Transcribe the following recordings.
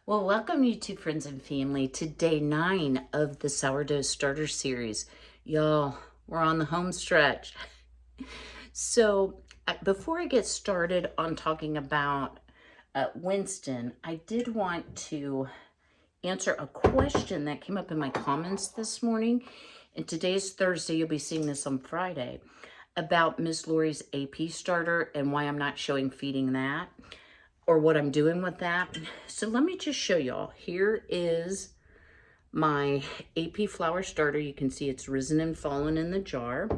Well, welcome YouTube friends and family to day 9 of the Sourdough Starter Series. Y'all, we're on the home stretch. So before I get started on talking about Winston, I did want to answer a question that came up in my comments this morning. And today is Thursday, you'll be seeing this on Friday, about Miss Lori's AP starter and why I'm not showing feeding that, or what I'm doing with that. So let me just show y'all. Here is my AP flour starter. You can see it's risen and fallen in the jar.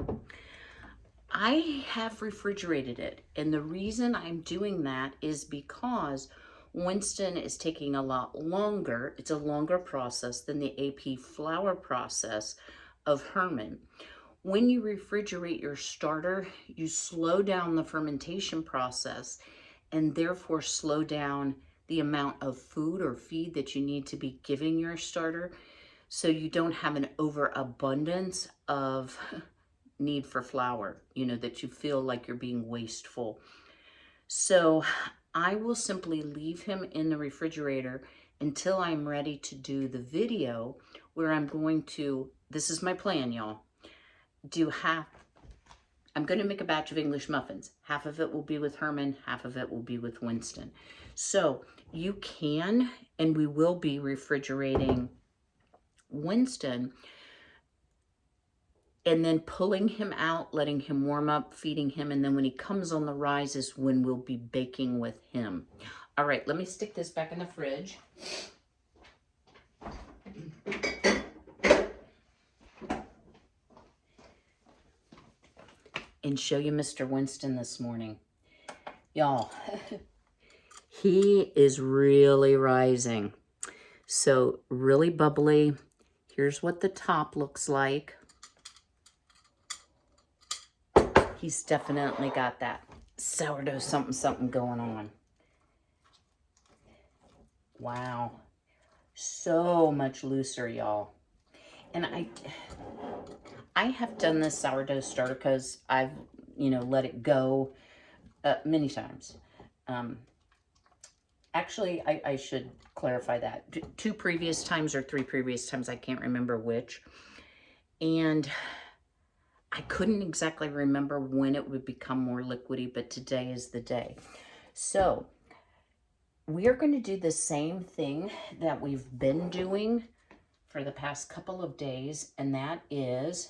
I have refrigerated it, and the reason I'm doing that is because Winston is taking a lot longer. It's a longer process than the AP flour process of Herman. When you refrigerate your starter, you slow down the fermentation process and therefore slow down the amount of food or feed that you need to be giving your starter, so you don't have an overabundance of need for flour, that you feel like you're being wasteful. So I will simply leave him in the refrigerator until I'm ready to do the video where I'm going to, this is my plan, y'all, I'm going to make a batch of English muffins. Half of it will be with Herman, half of it will be with Winston. So you can, and we will be refrigerating Winston and then pulling him out, letting him warm up, feeding him, and then when he comes on the rise is when we'll be baking with him. All right, let me stick this back in the fridge. And show you Mr. Winston this morning. Y'all, he is really rising. So really bubbly. Here's what the top looks like. He's definitely got that sourdough something going on. Wow. So much looser, y'all. And I have done this sourdough starter because I've, let it go many times. Actually, I should clarify that. 2 previous times or 3 previous times, I can't remember which. And I couldn't exactly remember when it would become more liquidy, but today is the day. So we are going to do the same thing that we've been doing for the past couple of days, and that is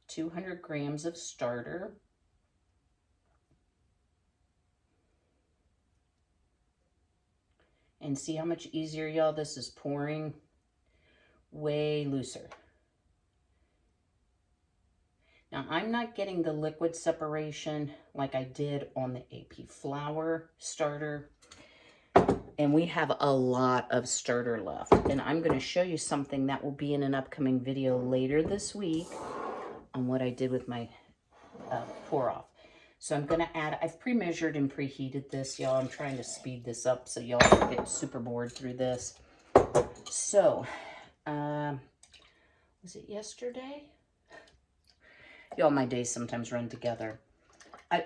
200 grams of starter. And see how much easier, y'all, this is pouring? Way looser. Now, I'm not getting the liquid separation like I did on the AP flour starter. And we have a lot of starter left. And I'm going to show you something that will be in an upcoming video later this week on what I did with my pour off. So I'm going to add, I've pre-measured and preheated this, y'all. I'm trying to speed this up so y'all don't get super bored through this. So, was it yesterday? Y'all, my days sometimes run together.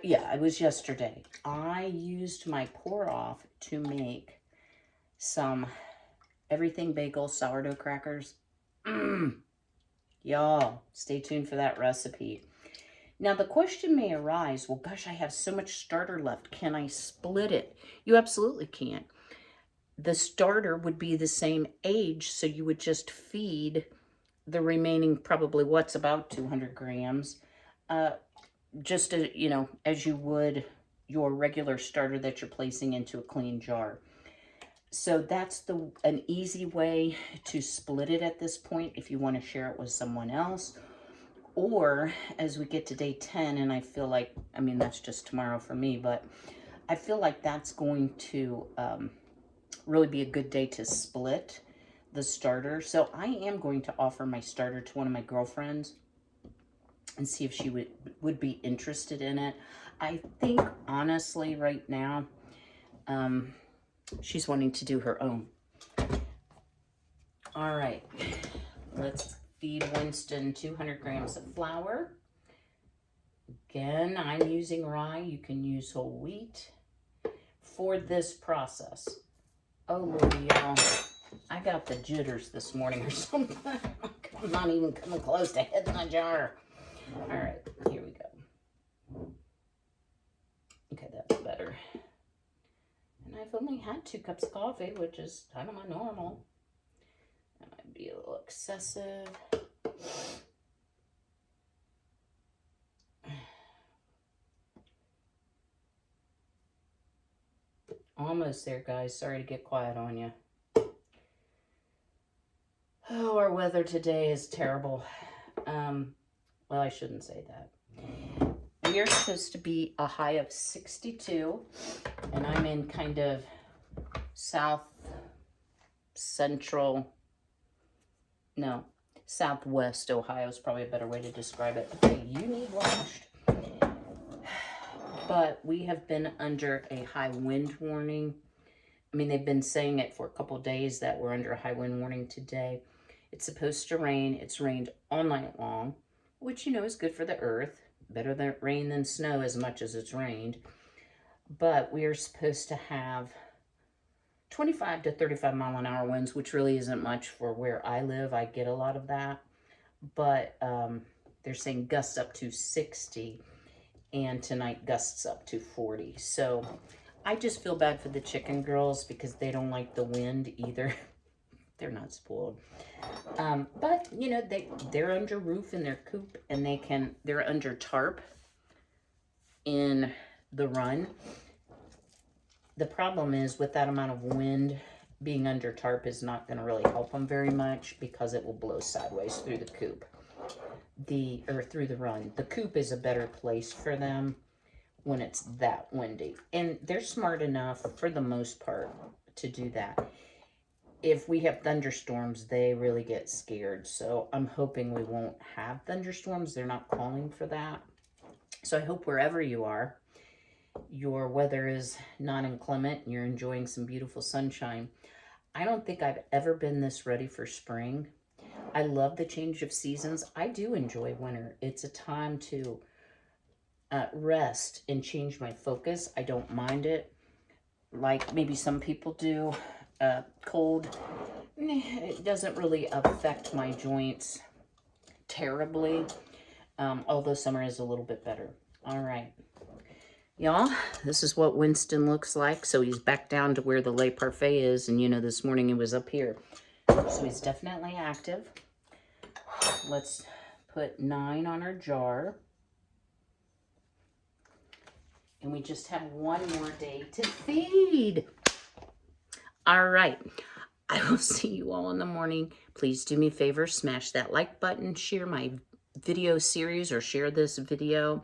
Yeah, it was yesterday. I used my pour off to make some everything bagel sourdough crackers. Y'all, stay tuned for that recipe. Now, the question may arise, well, gosh, I have so much starter left. Can I split it? You absolutely can. The starter would be the same age, so you would just feed the remaining, probably what's about 200 grams, just as you would your regular starter that you're placing into a clean jar. So that's an easy way to split it at this point if you want to share it with someone else. Or as we get to day 10, and I feel like, that's just tomorrow for me, but I feel like that's going to really be a good day to split the starter. So I am going to offer my starter to one of my girlfriends and see if she would be interested in it. I think, honestly, right now, she's wanting to do her own. All right, let's feed Winston 200 grams of flour. Again, I'm using rye. You can use whole wheat for this process. Oh, Lordy, y'all. I got the jitters this morning or something. I'm not even coming close to hitting my jar. All right, here we go. Okay, that's better. And I've only had 2 cups of coffee, which is kind of my normal. That might be a little excessive. Almost there, guys. Sorry to get quiet on you. Oh, our weather today is terrible. Well, I shouldn't say that. We are supposed to be a high of 62, and I'm in kind of southwest Ohio is probably a better way to describe it. Okay, you need washed. But we have been under a high wind warning. I mean, they've been saying it for a couple days that we're under a high wind warning today. It's supposed to rain. It's rained all night long, which, you know, is good for the earth. Better than rain than snow as much as it's rained. But we are supposed to have 25 to 35 mile an hour winds, which really isn't much for where I live. I get a lot of that. But they're saying gusts up to 60. And tonight gusts up to 40. So I just feel bad for the chicken girls because they don't like the wind either. They're not spoiled. But, you know, they're under roof in their coop, and they're under tarp in the run. The problem is with that amount of wind, being under tarp is not going to really help them very much because it will blow sideways through the coop. Through the run. The coop is a better place for them when it's that windy. And they're smart enough, for the most part, to do that. If we have thunderstorms, they really get scared. So I'm hoping we won't have thunderstorms. They're not calling for that. So I hope wherever you are, your weather is not inclement and you're enjoying some beautiful sunshine. I don't think I've ever been this ready for spring. I love the change of seasons. I do enjoy winter. It's a time to rest and change my focus. I don't mind it like maybe some people do. Cold, it doesn't really affect my joints terribly, although summer is a little bit better. All right, y'all, this is what Winston looks like. So he's back down to where the lait parfait is, and you know, this morning he was up here. So he's definitely active. Let's put 9 on our jar. And we just have 1 more day to feed. All right. I will see you all in the morning. Please do me a favor, smash that like button, share my video series or share this video.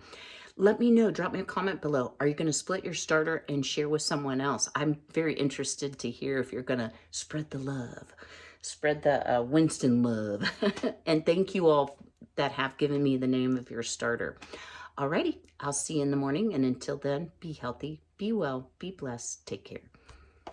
Let me know, drop me a comment below. Are you going to split your starter and share with someone else? I'm very interested to hear if you're going to spread the love. Spread the Winston love. And thank you all that have given me the name of your starter. Alrighty, I'll see you in the morning. And until then, be healthy, be well, be blessed. Take care.